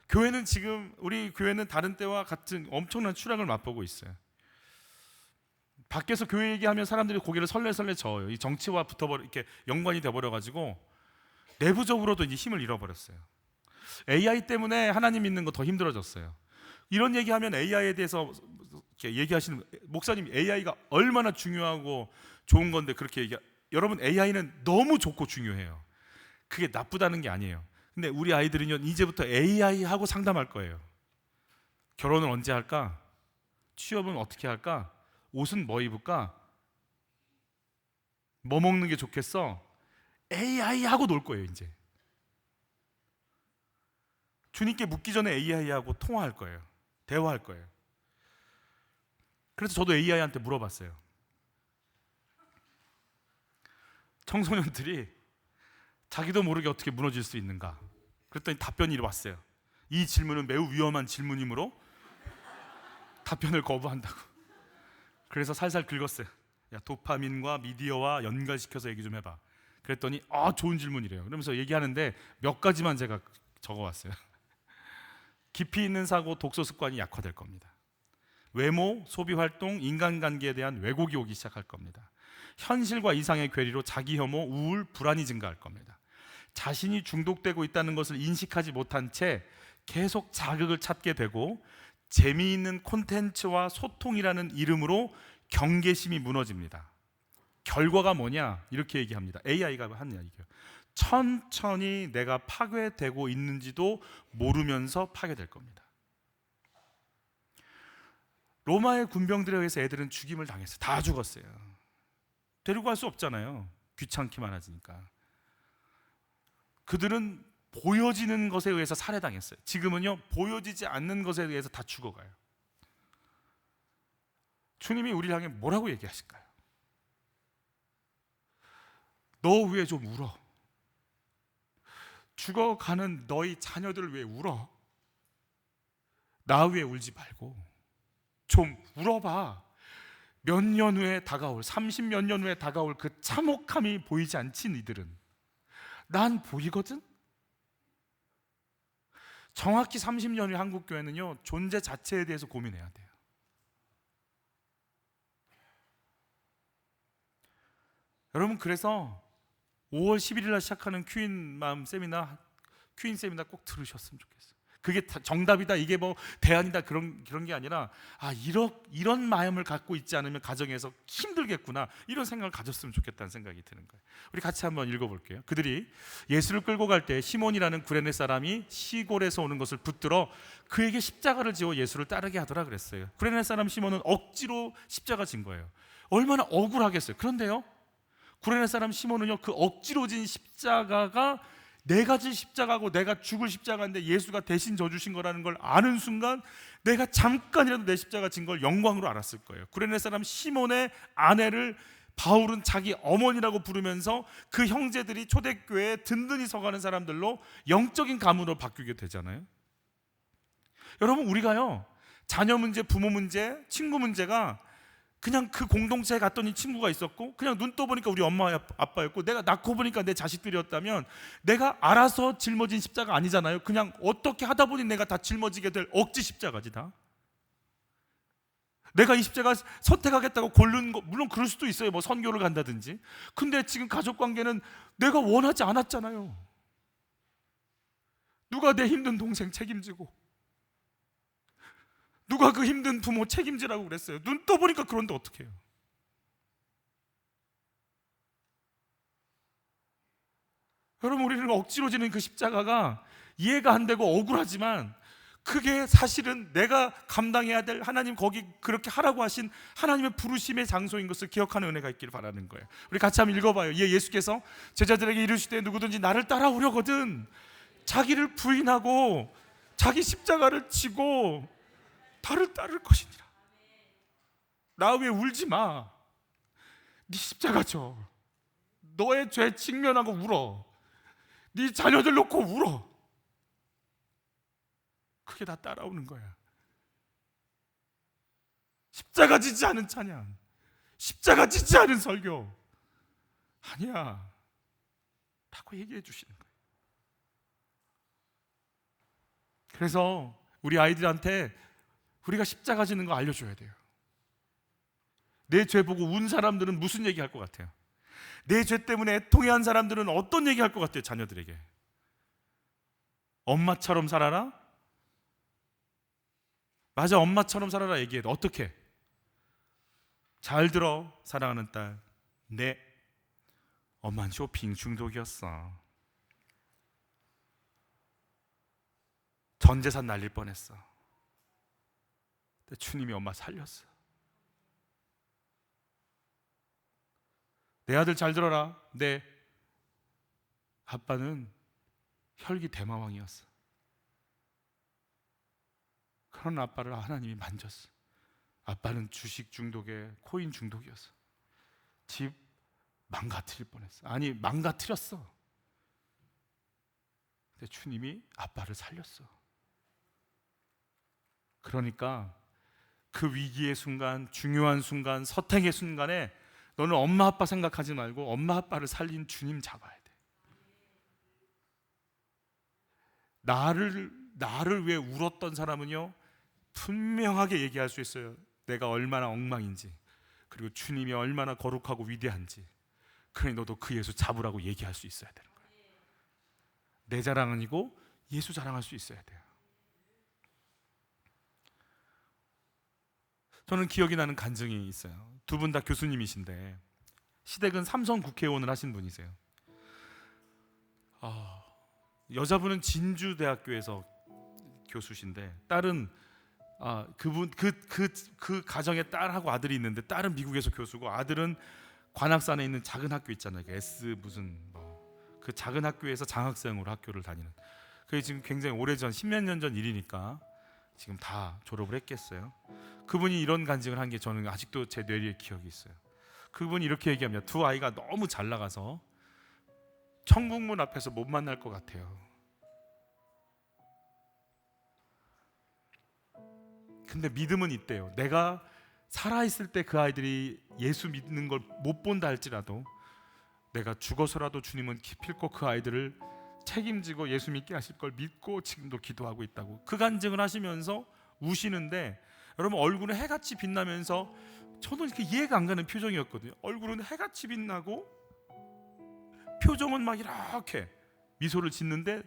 교회는 지금 우리 교회는 다른 때와 같은 엄청난 추락을 맛보고 있어요. 밖에서 교회 얘기하면 사람들이 고개를 설레설레 저어요. 이 정치와 이렇게 연관이 돼버려 가지고 내부적으로도 이제 힘을 잃어버렸어요. AI 때문에 하나님 믿는 거 더 힘들어졌어요. 이런 얘기하면 AI에 대해서 이렇게 얘기하시는 목사님 AI가 얼마나 중요하고 좋은 건데 그렇게 여러분 AI는 너무 좋고 중요해요. 그게 나쁘다는 게 아니에요. 근데 우리 아이들은요 이제부터 AI하고 상담할 거예요. 결혼을 언제 할까? 취업은 어떻게 할까? 옷은 뭐 입을까? 뭐 먹는 게 좋겠어? AI하고 놀 거예요. 이제 주님께 묻기 전에 AI하고 통화할 거예요. 대화할 거예요. 그래서 저도 AI한테 물어봤어요. 청소년들이 자기도 모르게 어떻게 무너질 수 있는가? 그랬더니 답변이 왔어요. 이 질문은 매우 위험한 질문이므로 답변을 거부한다고. 그래서 살살 긁었어요. 야, 도파민과 미디어와 연결시켜서 얘기 좀 해봐. 그랬더니 좋은 질문이래요. 그러면서 얘기하는데 몇 가지만 제가 적어왔어요. 깊이 있는 사고, 독서 습관이 약화될 겁니다. 외모, 소비활동, 인간관계에 대한 왜곡이 오기 시작할 겁니다. 현실과 이상의 괴리로 자기 혐오, 우울, 불안이 증가할 겁니다. 자신이 중독되고 있다는 것을 인식하지 못한 채 계속 자극을 찾게 되고 재미있는 콘텐츠와 소통이라는 이름으로 경계심이 무너집니다. 결과가 뭐냐? 이렇게 얘기합니다. AI가 하는 이야기예요. 천천히 내가 파괴되고 있는지도 모르면서 파괴될 겁니다. 로마의 군병들에 의해서 애들은 죽임을 당했어요. 다 죽었어요. 데리고 갈 수 없잖아요. 귀찮게 많아지니까. 그들은 보여지는 것에 의해서 살해당했어요. 지금은요, 보여지지 않는 것에 의해서 다 죽어가요. 주님이 우리를 향해 뭐라고 얘기하실까요? 너 왜 좀 울어? 죽어가는 너희 자녀들 왜 울어? 나 왜 울지 말고 좀 울어봐. 몇 년 후에 다가올, 30몇 년 후에 다가올 그 참혹함이 보이지 않지 니들은? 난 보이거든? 정확히 30년 후 한국교회는요, 존재 자체에 대해서 고민해야 돼요. 여러분, 그래서 5월 11일 날 시작하는 퀸 마음 세미나, 퀸 세미나 꼭 들으셨으면 좋겠어요. 그게 정답이다, 이게 뭐 대안이다, 그런 게 아니라, 이런 마음을 갖고 있지 않으면 가정에서 힘들겠구나, 이런 생각을 가졌으면 좋겠다는 생각이 드는 거예요. 우리 같이 한번 읽어볼게요. 그들이 예수를 끌고 갈 때 시몬이라는 구레네 사람이 시골에서 오는 것을 붙들어 그에게 십자가를 지어 예수를 따르게 하더라 그랬어요. 구레네 사람 시몬은 억지로 십자가 진 거예요. 얼마나 억울하겠어요. 그런데요, 구레네 사람 시몬은요, 그 억지로 진 십자가가 내가 진 십자가고 내가 죽을 십자가인데 예수가 대신 져주신 거라는 걸 아는 순간 내가 잠깐이라도 내 십자가 진 걸 영광으로 알았을 거예요. 구레네 사람 시몬의 아내를 바울은 자기 어머니라고 부르면서 그 형제들이 초대교회에 든든히 서가는 사람들로 영적인 가문으로 바뀌게 되잖아요. 여러분, 우리가요, 자녀 문제, 부모 문제, 친구 문제가 그냥 그 공동체에 갔더니 친구가 있었고, 그냥 눈 떠보니까 우리 엄마 아빠였고, 내가 낳고 보니까 내 자식들이었다면 내가 알아서 짊어진 십자가 아니잖아요. 그냥 어떻게 하다 보니 내가 다 짊어지게 될 억지 십자가지 다. 내가 이 십자가 선택하겠다고 고른 거, 물론 그럴 수도 있어요. 뭐 선교를 간다든지. 근데 지금 가족관계는 내가 원하지 않았잖아요. 누가 내 힘든 동생 책임지고, 누가 그 힘든 부모 책임지라고 그랬어요. 눈 떠보니까 그런데 어떡해요? 여러분, 우리는 억지로 지는 그 십자가가 이해가 안 되고 억울하지만 그게 사실은 내가 감당해야 될, 하나님 거기 그렇게 하라고 하신 하나님의 부르심의 장소인 것을 기억하는 은혜가 있기를 바라는 거예요. 우리 같이 한번 읽어봐요. 예수께서 제자들에게 이르시되 누구든지 나를 따라오려거든 자기를 부인하고 자기 십자가를 지고 나를 따를 것이니라. 나 왜 울지 마. 네 십자가 져. 너의 죄 직면하고 울어. 네 자녀들 놓고 울어. 그게 다 따라오는 거야. 십자가 지지 않은 찬양, 십자가 지지 않은 설교 아니야 라고 얘기해 주시는 거예요. 그래서 우리 아이들한테 우리가 십자가 지는 거 알려줘야 돼요. 내 죄 보고 운 사람들은 무슨 얘기할 것 같아요? 내 죄 때문에 애통해한 사람들은 어떤 얘기할 것 같아요? 자녀들에게 엄마처럼 살아라? 맞아, 엄마처럼 살아라 얘기해. 어떻게? 잘 들어, 사랑하는 딸. 네, 엄마는 쇼핑 중독이었어. 전 재산 날릴 뻔했어. 근데 주님이 엄마 살렸어. 내 아들 잘 들어라. 네, 아빠는 혈기 대마왕이었어. 그런 아빠를 하나님이 만졌어. 아빠는 주식 중독에 코인 중독이었어. 집 망가뜨릴 뻔했어. 아니, 망가뜨렸어. 근데 주님이 아빠를 살렸어. 그러니까 그 위기의 순간, 중요한 순간, 서택의 순간에 너는 엄마 아빠 생각하지 말고 엄마 아빠를 살린 주님 잡아야 돼. 나를 왜 울었던 사람은요, 분명하게 얘기할 수 있어요. 내가 얼마나 엉망인지, 그리고 주님이 얼마나 거룩하고 위대한지. 그래, 너도 그 예수 잡으라고 얘기할 수 있어야 되는 거예요. 내 자랑은 아니고 예수 자랑할 수 있어야 돼요. 저는 기억이 나는 간증이 있어요. 두 분 다 교수님이신데 시댁은 삼선 국회의원을 하신 분이세요. 여자분은 진주대학교에서 교수신데 딸은 그분 그 가정에 딸하고 아들이 있는데 딸은 미국에서 교수고 아들은 관악산에 있는 작은 학교 있잖아요. S 무슨 그 작은 학교에서 장학생으로 학교를 다니는. 그게 지금 굉장히 오래전 10몇 년 전 일이니까 지금 다 졸업을 했겠어요. 그분이 이런 간증을 한 게 저는 아직도 제 뇌리에 기억이 있어요. 그분이 이렇게 얘기합니다. 두 아이가 너무 잘 나가서 천국문 앞에서 못 만날 것 같아요. 근데 믿음은 있대요. 내가 살아있을 때 그 아이들이 예수 믿는 걸 못 본다 할지라도 내가 죽어서라도 주님은 기필코 그 아이들을 책임지고 예수 믿게 하실 걸 믿고 지금도 기도하고 있다고 그 간증을 하시면서 우시는데, 여러분 얼굴은 해같이 빛나면서 저도 이렇게 이해가 안 가는 표정이었거든요. 얼굴은 해같이 빛나고 표정은 막 이렇게 미소를 짓는데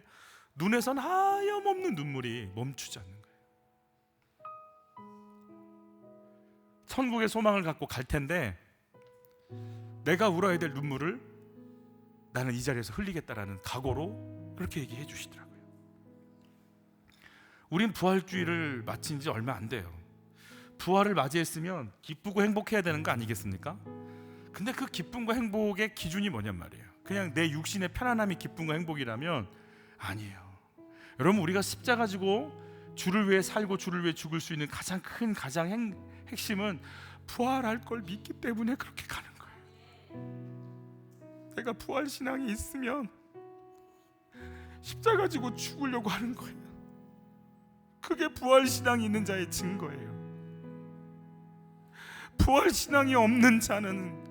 눈에선 하염없는 눈물이 멈추지 않는 거예요. 천국의 소망을 갖고 갈 텐데 내가 울어야 될 눈물을 나는 이 자리에서 흘리겠다라는 각오로 그렇게 얘기해 주시더라고요. 우린 부활주의를 마친 지 얼마 안 돼요. 부활을 맞이했으면 기쁘고 행복해야 되는 거 아니겠습니까? 근데 그 기쁨과 행복의 기준이 뭐냔 말이에요. 그냥 내 육신의 편안함이 기쁨과 행복이라면 아니에요. 여러분 우리가 십자가 지고 주를 위해 살고 주를 위해 죽을 수 있는 가장 큰 핵심은 부활할 걸 믿기 때문에 그렇게 가는 거예요. 내가 부활 신앙이 있으면 십자가 지고 죽으려고 하는 거예요. 그게 부활 신앙이 있는 자의 증거예요. 부활 신앙이 없는 자는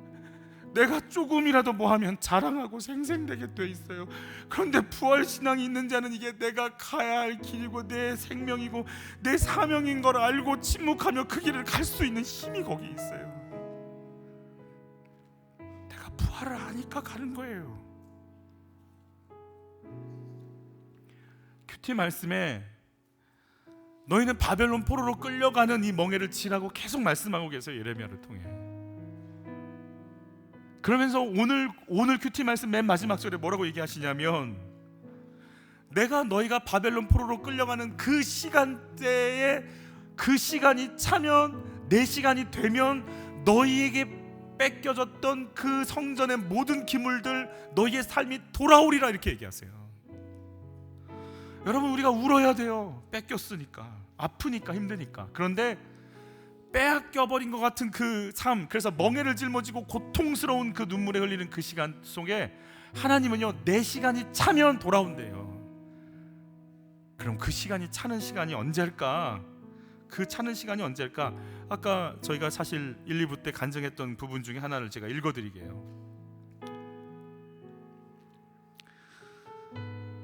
내가 조금이라도 뭐하면 자랑하고 생생되게 돼 있어요. 그런데 부활 신앙이 있는 자는 이게 내가 가야 할 길이고 내 생명이고 내 사명인 걸 알고 침묵하며 그 길을 갈 수 있는 힘이 거기 있어요. 내가 부활을 아니까 가는 거예요. 큐티 말씀에 너희는 바벨론 포로로 끌려가는 이 멍에를 치라고 계속 말씀하고 계세요. 예레미야를 통해. 그러면서 오늘 큐티 말씀 맨 마지막 절에 뭐라고 얘기하시냐면 내가 너희가 바벨론 포로로 끌려가는 그 시간대에 그 시간이 차면 내 시간이 되면 너희에게 뺏겨졌던 그 성전의 모든 기물들 너희의 삶이 돌아오리라 이렇게 얘기하세요. 여러분 우리가 울어야 돼요. 뺏겼으니까 아프니까 힘드니까. 그런데 빼앗겨버린 것 같은 그 삶, 그래서 멍에를 짊어지고 고통스러운 그 눈물에 흘리는 그 시간 속에 하나님은요 내 시간이 차면 돌아온대요. 그럼 그 시간이 차는 시간이 언제일까? 그 차는 시간이 언제일까? 아까 저희가 사실 1, 2부 때 간증했던 부분 중에 하나를 제가 읽어드리게요.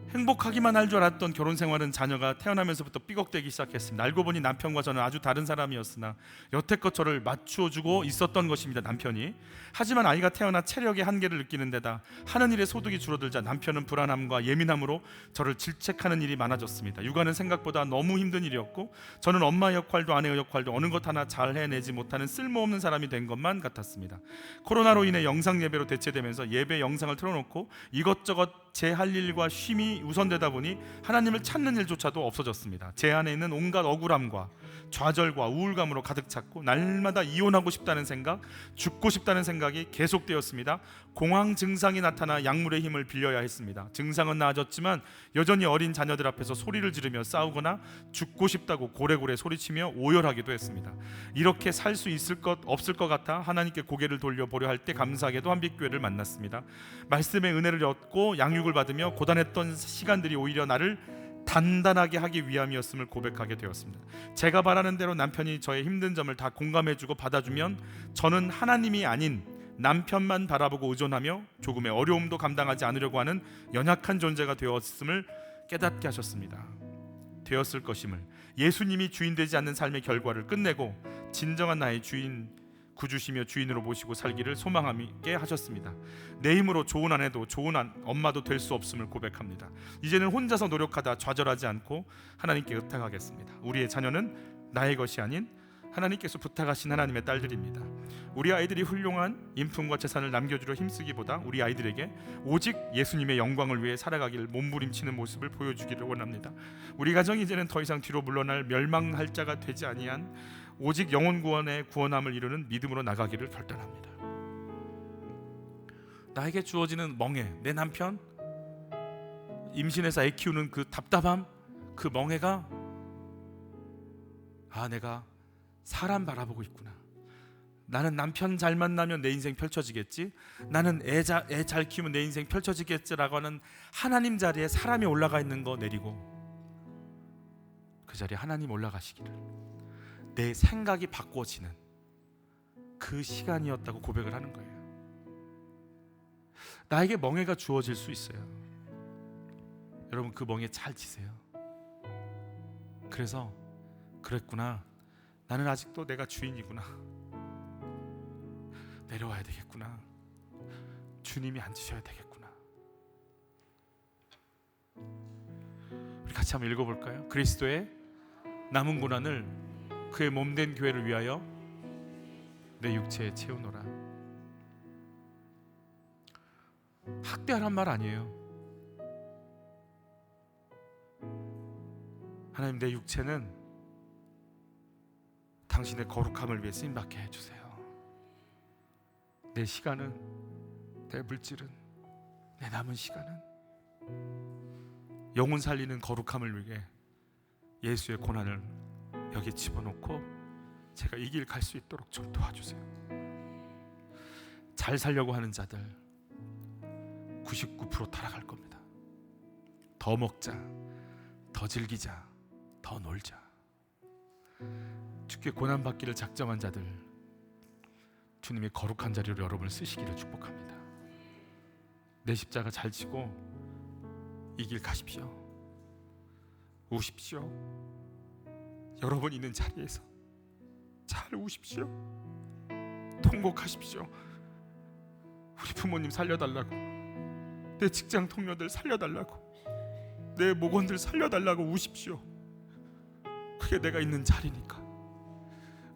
행복하기만 할 줄 알았던 결혼 생활은 자녀가 태어나면서부터 삐걱대기 시작했습니다. 알고 보니 남편과 저는 아주 다른 사람이었으나 여태껏 저를 맞추어주고 있었던 것입니다. 남편이. 하지만 아이가 태어나 체력의 한계를 느끼는 데다 하는 일에 소득이 줄어들자 남편은 불안함과 예민함으로 저를 질책하는 일이 많아졌습니다. 육아는 생각보다 너무 힘든 일이었고 저는 엄마 역할도 아내의 역할도 어느 것 하나 잘 해내지 못하는 쓸모없는 사람이 된 것만 같았습니다. 코로나로 인해 영상 예배로 대체되면서 예배 영상을 틀어놓고 이것저것 제 할 일과 쉼이 우선되다 보니 하나님을 찾는 일조차도 없어졌습니다. 제 안에 있는 온갖 억울함과 좌절과 우울감으로 가득 찼고 날마다 이혼하고 싶다는 생각, 죽고 싶다는 생각이 계속되었습니다. 공황 증상이 나타나 약물의 힘을 빌려야 했습니다. 증상은 나아졌지만 여전히 어린 자녀들 앞에서 소리를 지르며 싸우거나 죽고 싶다고 고래고래 소리치며 오열하기도 했습니다. 이렇게 살 수 있을 것 없을 것 같아 하나님께 고개를 돌려보려 할 때 감사하게도 한빛교회를 만났습니다. 말씀의 은혜를 얻고 양육을 받으며 고단했던 시간들이 오히려 나를 단단하게 하기 위함이었음을 고백하게 되었습니다. 제가 바라는 대로 남편이 저의 힘든 점을 다 공감해주고 받아주면 저는 하나님이 아닌 남편만 바라보고 의존하며 조금의 어려움도 감당하지 않으려고 하는 연약한 존재가 되었음을 깨닫게 하셨습니다. 되었을 것임을, 예수님이 주인 되지 않는 삶의 결과를 끝내고 진정한 나의 주인 구주시며 주인으로 모시고 살기를 소망하게 하셨습니다. 내 힘으로 좋은 아내도 좋은 엄마도 될 수 없음을 고백합니다. 이제는 혼자서 노력하다 좌절하지 않고 하나님께 의탁하겠습니다. 우리의 자녀는 나의 것이 아닌 하나님께서 부탁하신 하나님의 딸들입니다. 우리 아이들이 훌륭한 인품과 재산을 남겨주려 힘쓰기보다 우리 아이들에게 오직 예수님의 영광을 위해 살아가길 몸부림치는 모습을 보여주기를 원합니다. 우리 가정이 이제는 더 이상 뒤로 물러날 멸망할 자가 되지 아니한 오직 영혼 구원의 구원함을 이루는 믿음으로 나가기를 결단합니다. 나에게 주어지는 멍해, 내 남편 임신해서 애 키우는 그 답답함, 그 멍해가 내가 사람 바라보고 있구나. 나는 남편 잘 만나면 내 인생 펼쳐지겠지. 나는 애 잘 키우면 내 인생 펼쳐지겠지라고 하는 하나님 자리에 사람이 올라가 있는 거 내리고 그 자리에 하나님 올라가시기를 내 생각이 바꿔지는 그 시간이었다고 고백을 하는 거예요. 나에게 멍해가 주어질 수 있어요. 여러분 그 멍에 잘 치세요. 그래서 그랬구나. 나는 아직도 내가 주인이구나. 내려와야 되겠구나. 주님이 앉으셔야 되겠구나. 우리 같이 한번 읽어볼까요? 그리스도의 남은 고난을 그의 몸된 교회를 위하여 내 육체에 채우노라. 학대하란 말 아니에요. 하나님, 내 육체는 당신의 거룩함을 위해 쓰임받게 해주세요. 내 시간은, 내 물질은, 내 남은 시간은 영혼 살리는 거룩함을 위해 예수의 고난을 여기 집어넣고 제가 이 길 갈 수 있도록 좀 도와주세요. 잘 살려고 하는 자들 99% 타락할 겁니다. 더 먹자, 더 즐기자, 더 놀자. 주께 고난받기를 작정한 자들 주님의 거룩한 자리로 여러분을 쓰시기를 축복합니다. 내 십자가 잘 지고 이 길 가십시오. 우십시오. 여러분 있는 자리에서 잘 우십시오. 통곡하십시오. 우리 부모님 살려달라고, 내 직장 동료들 살려달라고, 내 목원들 살려달라고 우십시오. 그게 내가 있는 자리니까.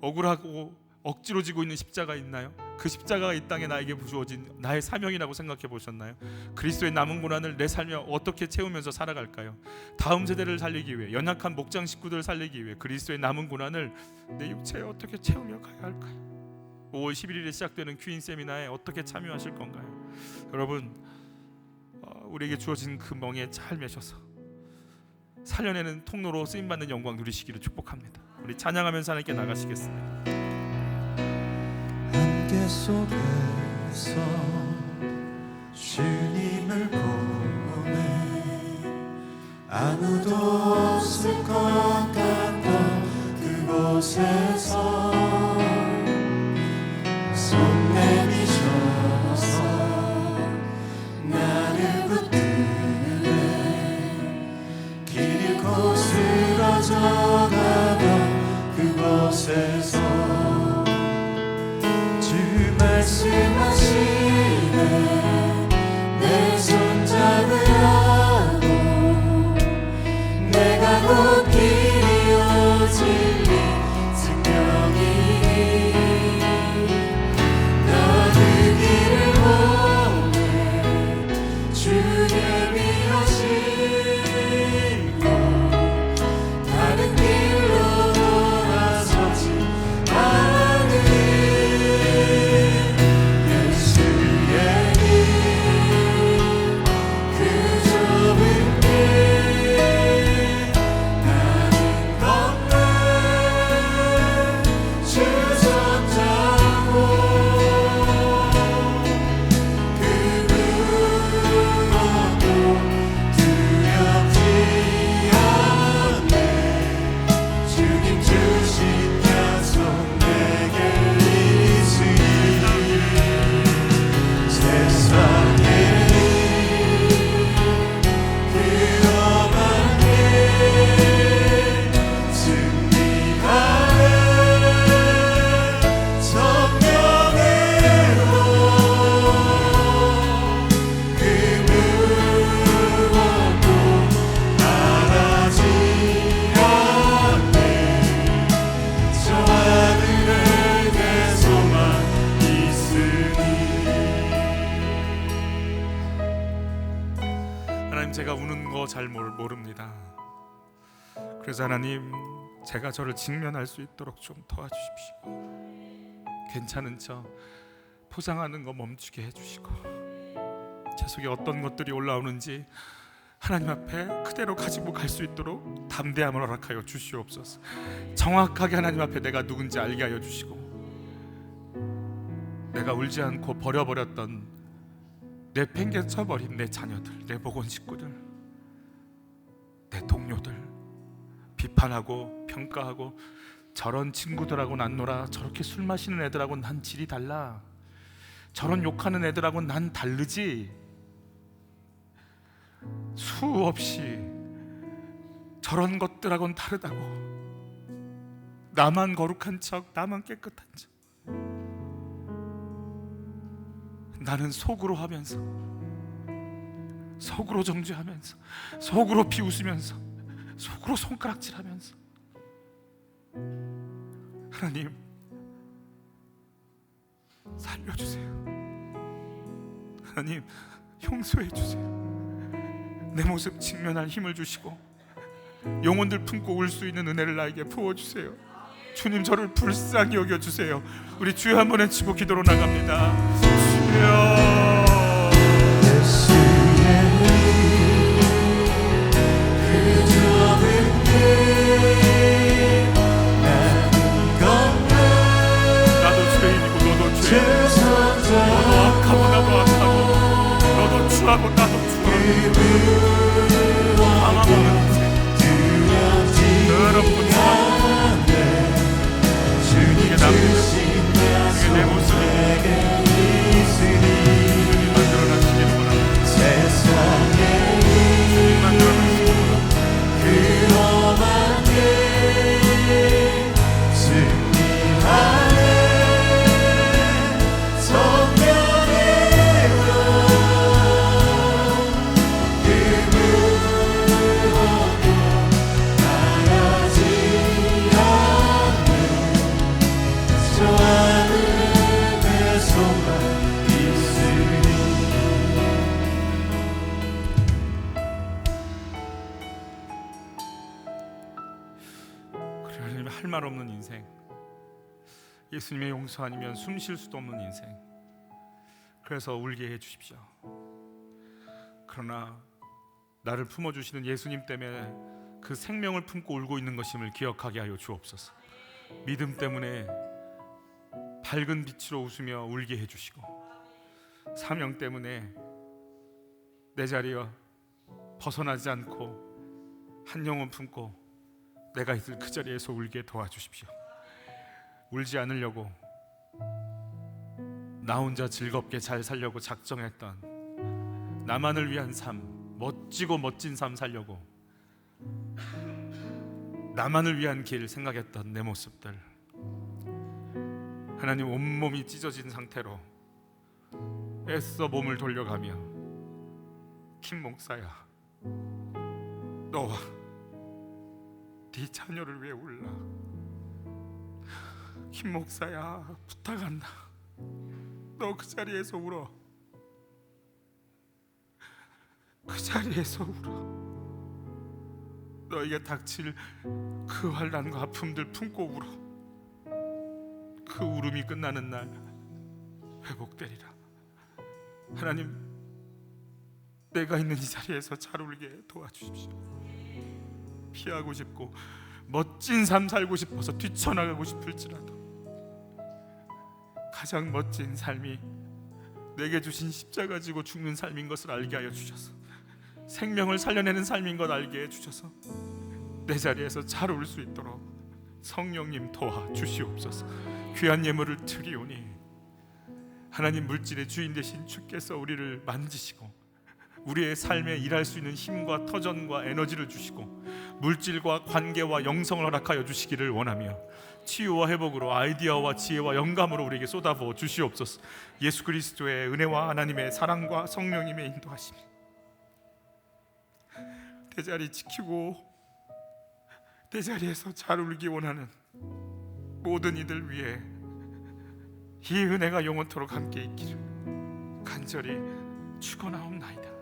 억울하고 억지로 지고 있는 십자가 있나요? 그 십자가가 이 땅에 나에게 주어진 나의 사명이라고 생각해 보셨나요? 그리스도의 남은 고난을 내 삶에 어떻게 채우면서 살아갈까요? 다음 세대를 살리기 위해, 연약한 목장 식구들을 살리기 위해 그리스도의 남은 고난을 내 육체에 어떻게 채우며 가야 할까요? 5월 11일에 시작되는 큐인 세미나에 어떻게 참여하실 건가요? 여러분, 우리에게 주어진 그 멍에 잘 매셔서 살려내는 통로로 쓰임받는 영광 누리시기를 축복합니다. 우리 찬양하면서 하나님께 나가시겠습니다. 안개 속에서 주님을 보내 아무도 없을 것 같던 그곳에서 손 내미셔서 나를 붙드네 길 잃고 쓰러져가던 그곳에서 주 말씀하시네 내 손잡으라고 내가 곧 길이요 진리 생명이니 나 그 길을 보내 주 예비하시고 다른 길로 돌아서지 않으리 내 잘 모릅니다. 그래서 하나님, 제가 저를 직면할 수 있도록 좀 도와주십시오. 괜찮은 척 포장하는 거 멈추게 해주시고, 제 속에 어떤 것들이 올라오는지 하나님 앞에 그대로 가지고 갈 수 있도록 담대함을 허락하여 주시옵소서. 정확하게 하나님 앞에 내가 누군지 알게 하여 주시고, 내가 울지 않고 버려버렸던, 내팽개쳐버린 내 자녀들, 내 보건 식구들, 내 동료들, 비판하고 평가하고 저런 친구들하고 난 놀아, 저렇게 술 마시는 애들하고 난 질이 달라, 저런 욕하는 애들하고 난 다르지, 수없이 저런 것들하고는 다르다고, 나만 거룩한 척, 나만 깨끗한 척, 나는 속으로 하면서, 속으로 정죄하면서, 속으로 비웃으면서, 속으로 손가락질하면서, 하나님 살려주세요. 하나님 용서해 주세요. 내 모습 직면할 힘을 주시고 영혼들 품고 울 수 있는 은혜를 나에게 부어주세요. 주님, 저를 불쌍히 여겨주세요. 우리 주여 한번 외치고 기도로 나갑니다. 주여, 나도 죄인이고 너도 죄인이고, 너도 악하고 나도 악하고, 너도 추하고 나도 추하고, 방황하는 인생, 더럽고 추하고, 이게 납니다. 이게 내 모습이 주님 만들어나시기를 원합니다. 주님 만들어나시기를 할 말 없는 인생, 예수님의 용서 아니면 숨 쉴 수도 없는 인생, 그래서 울게 해주십시오. 그러나 나를 품어주시는 예수님 때문에 그 생명을 품고 울고 있는 것임을 기억하게 하여 주옵소서. 믿음 때문에 밝은 빛으로 웃으며 울게 해주시고, 사명 때문에 내 자리에 벗어나지 않고 한 영혼 품고 내가 있을 그 자리에서 울게 도와주십시오. 울지 않으려고 나 혼자 즐겁게 잘 살려고 작정했던, 나만을 위한 삶, 멋지고 멋진 삶 살려고 나만을 위한 길 생각했던 내 모습들, 하나님 온몸이 찢어진 상태로 애써 몸을 돌려가며, 김 목사야, 너와 네 자녀를 위해 울라. 김 목사야, 부탁한다. 너 그 자리에서 울어. 그 자리에서 울어. 너에게 닥칠 그 환난과 아픔들 품고 울어. 그 울음이 끝나는 날 회복되리라. 하나님, 내가 있는 이 자리에서 잘 울게 도와주십시오. 피하고 싶고 멋진 삶 살고 싶어서 뛰쳐나가고 싶을지라도 가장 멋진 삶이 내게 주신 십자가 지고 죽는 삶인 것을 알게 하여 주셔서, 생명을 살려내는 삶인 것 알게 해주셔서 내 자리에서 잘 울 수 있도록 성령님 도와주시옵소서. 귀한 예물을 드리오니 하나님, 물질의 주인 되신 주께서 우리를 만지시고 우리의 삶에 일할 수 있는 힘과 터전과 에너지를 주시고 물질과 관계와 영성을 허락하여 주시기를 원하며, 치유와 회복으로 아이디어와 지혜와 영감으로 우리에게 쏟아부어 주시옵소서. 예수 그리스도의 은혜와 하나님의 사랑과 성령님의 인도하심, 내 자리 지키고 내 자리에서 잘 울기 원하는 모든 이들 위해 이 은혜가 영원토록 함께 있기를 간절히 축원하옵나이다.